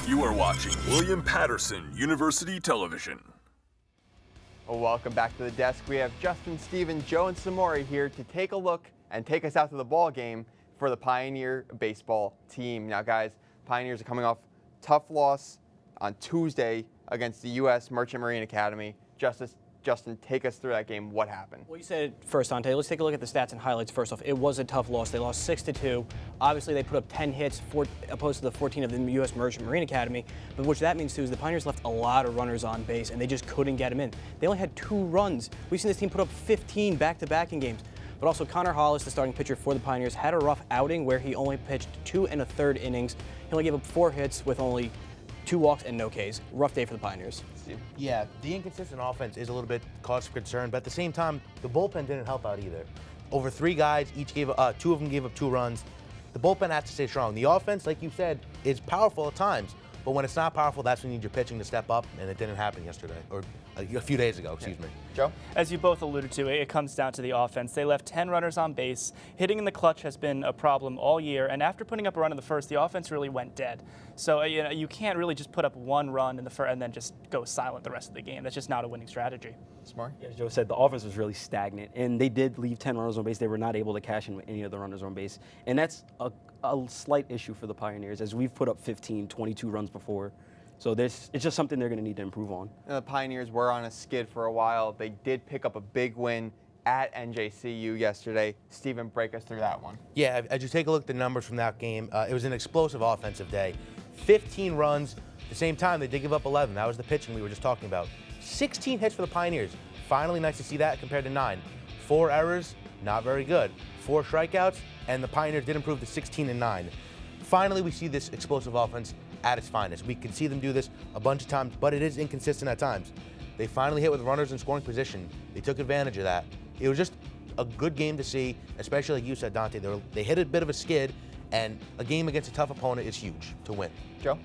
You are watching William Patterson University Television. Well, welcome back to the desk. We have Justin, Steven, Joe, and Samory here to take a look and take us out to the ball game for the Pioneer baseball team. Now, guys, Pioneers are coming off tough loss on Tuesday against the U.S. Merchant Marine Academy. Justin, take us through that game. What happened? Well, you said it first, Dante. Let's take a look at the stats and highlights first off. It was a tough loss. They lost 6-2. Obviously, they put up 10 hits, opposed to the 14 of the U.S. Merchant Marine Academy. But what that means, too, is the Pioneers left a lot of runners on base, and they just couldn't get them in. They only had 2 runs. We've seen this team put up 15 back-to-back in games. But also, Connor Hollis, the starting pitcher for the Pioneers, had a rough outing where he only pitched 2 1/3 innings. He only gave up 4 hits with only 2 walks and no Ks. Rough day for the Pioneers. Yeah, the inconsistent offense is a little bit cause for concern, but at the same time, the bullpen didn't help out either. Over 3 guys, each gave 2 of them gave up 2 runs. The bullpen has to stay strong. The offense, like you said, is powerful at times, but when it's not powerful, that's when you need your pitching to step up, and it didn't happen yesterday, or a few days ago, excuse me. Joe? As you both alluded to, it comes down to the offense. They left 10 runners on base. Hitting in the clutch has been a problem all year, and after putting up a run in the first, the offense really went dead. So you can't really just put up 1 run in the first and then just go silent the rest of the game. That's just not a winning strategy. Smart. As Joe said, the offense was really stagnant, and they did leave 10 runners on base. They were not able to cash in any of the runners on base, and that's a slight issue for the Pioneers, as we've put up 15, 22 runs before. So it's just something they're going to need to improve on. The Pioneers were on a skid for a while. They did pick up a big win at NJCU yesterday. Steven, break us through that one. Yeah, as you take a look at the numbers from that game, it was an explosive offensive day. 15 runs. At the same time, they did give up 11. That was the pitching we were just talking about. 16 hits for the Pioneers. Finally, nice to see that compared to 9. 4 errors, not very good. 4 strikeouts, and the Pioneers did improve to 16-9. Finally, we see this explosive offense at its finest. We can see them do this a bunch of times, but it is inconsistent at times. They finally hit with runners in scoring position. They took advantage of that. It was just a good game to see, especially like you said, Dante. They hit a bit of a skid, and a game against a tough opponent is huge to win. Joe?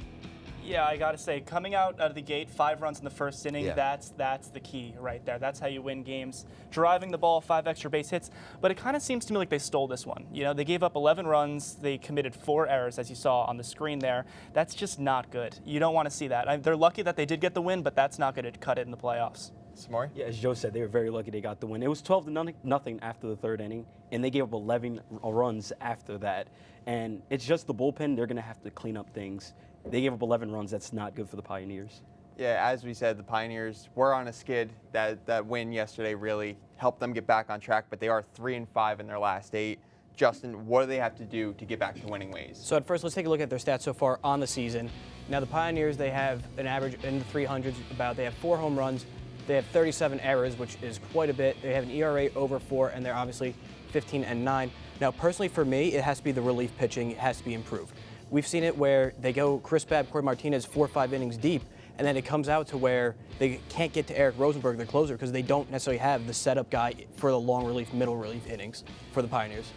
Yeah, I got to say, coming out of the gate, 5 runs in the first inning, Yeah. that's the key right there. That's how you win games. Driving the ball, 5 extra base hits, but it kind of seems to me like they stole this one. You know, they gave up 11 runs, they committed 4 errors, as you saw on the screen there. That's just not good. You don't want to see that. They're lucky that they did get the win, but that's not going to cut it in the playoffs. Samory? Yeah, as Joe said, they were very lucky they got the win. It was 12-0 after the 3rd inning, and they gave up 11 runs after that. And it's just the bullpen. They're going to have to clean up things. They gave up 11 runs. That's not good for the Pioneers. Yeah, as we said, the Pioneers were on a skid. That win yesterday really helped them get back on track, but they are 3-5 in their last 8. Justin, what do they have to do to get back to winning ways? So at first, let's take a look at their stats so far on the season. Now, the Pioneers, they have an average in the 300s about. They have 4 home runs. They have 37 errors, which is quite a bit. They have an ERA over 4, and they're obviously 15-9. Now, personally, for me, it has to be the relief pitching. It has to be improved. We've seen it where they go Chris Babb, Corey Martinez 4 or 5 innings deep, and then it comes out to where they can't get to Eric Rosenberg, their closer, because they don't necessarily have the setup guy for the long relief, middle relief innings for the Pioneers.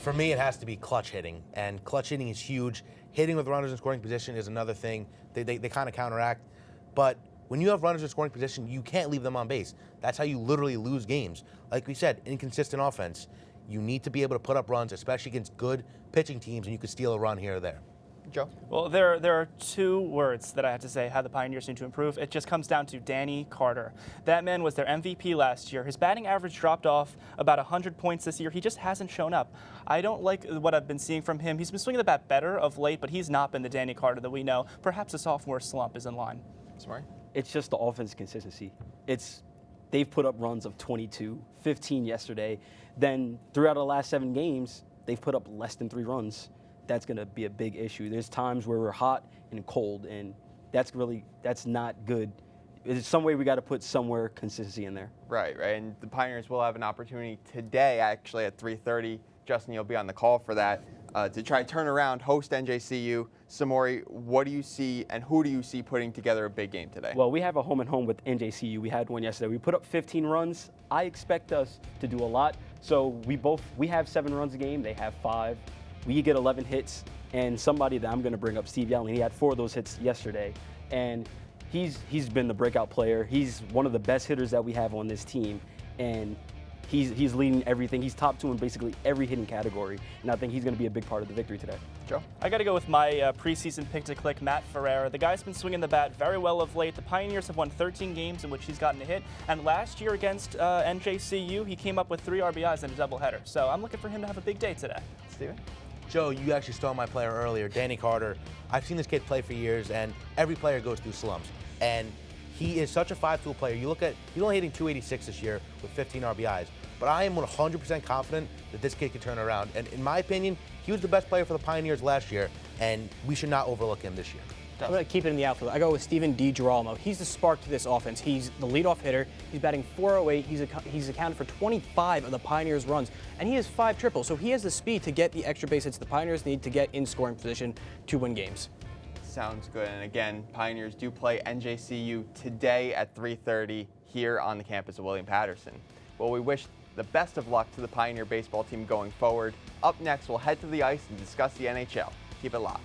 For me, it has to be clutch hitting, and clutch hitting is huge. Hitting with runners in scoring position is another thing. They kind of counteract, but when you have runners in scoring position, you can't leave them on base. That's how you literally lose games. Like we said, inconsistent offense. You need to be able to put up runs, especially against good pitching teams, and you could steal a run here or there. Joe? Well, there are 2 words that I have to say how the Pioneers need to improve. It just comes down to Danny Carter. That man was their MVP last year. His batting average dropped off about 100 points this year. He just hasn't shown up. I don't like what I've been seeing from him. He's been swinging the bat better of late, but he's not been the Danny Carter that we know. Perhaps a sophomore slump is in line. Samory? It's just the offense consistency. They've put up runs of 22, 15 yesterday. Then throughout the last 7 games, they've put up less than 3 runs. That's going to be a big issue. There's times where we're hot and cold, and that's not good. It's some way we got to put somewhere consistency in there. Right. And the Pioneers will have an opportunity today, actually, at 3:30. Justin, you'll be on the call for that, to try to turn around, host NJCU. Samory, what do you see and who do you see putting together a big game today? Well, we have a home and home with NJCU. We had one yesterday. We put up 15 runs. I expect us to do a lot. So we have 7 runs a game. They have 5. We get 11 hits. And somebody that I'm going to bring up, Steve Yelin, he had 4 of those hits yesterday. And he's been the breakout player. He's one of the best hitters that we have on this team. And He's leading everything. He's top 2 in basically every hitting category, and I think he's going to be a big part of the victory today. Joe? I got to go with my preseason pick to click, Matt Ferrara. The guy's been swinging the bat very well of late. The Pioneers have won 13 games in which he's gotten a hit, and last year against NJCU, he came up with 3 RBIs in a doubleheader. So I'm looking for him to have a big day today. Steven? Joe, you actually stole my player earlier, Danny Carter. I've seen this kid play for years, and every player goes through slumps. And he is such a 5-tool player. You look at, he's only hitting 286 this year with 15 RBIs. But I am 100% confident that this kid can turn around. And in my opinion, he was the best player for the Pioneers last year, and we should not overlook him this year. I'm going to keep it in the outfield. I go with Steven DiGirolamo. He's the spark to this offense. He's the leadoff hitter. He's batting .408. He's accounted for 25 of the Pioneers' runs, and he has 5 triples. So he has the speed to get the extra base hits the Pioneers need to get in scoring position to win games. Sounds good. And again, Pioneers do play NJCU today at 3:30 here on the campus of William Patterson. Well, we wish the best of luck to the Pioneer baseball team going forward. Up next, we'll head to the ice and discuss the NHL. Keep it locked.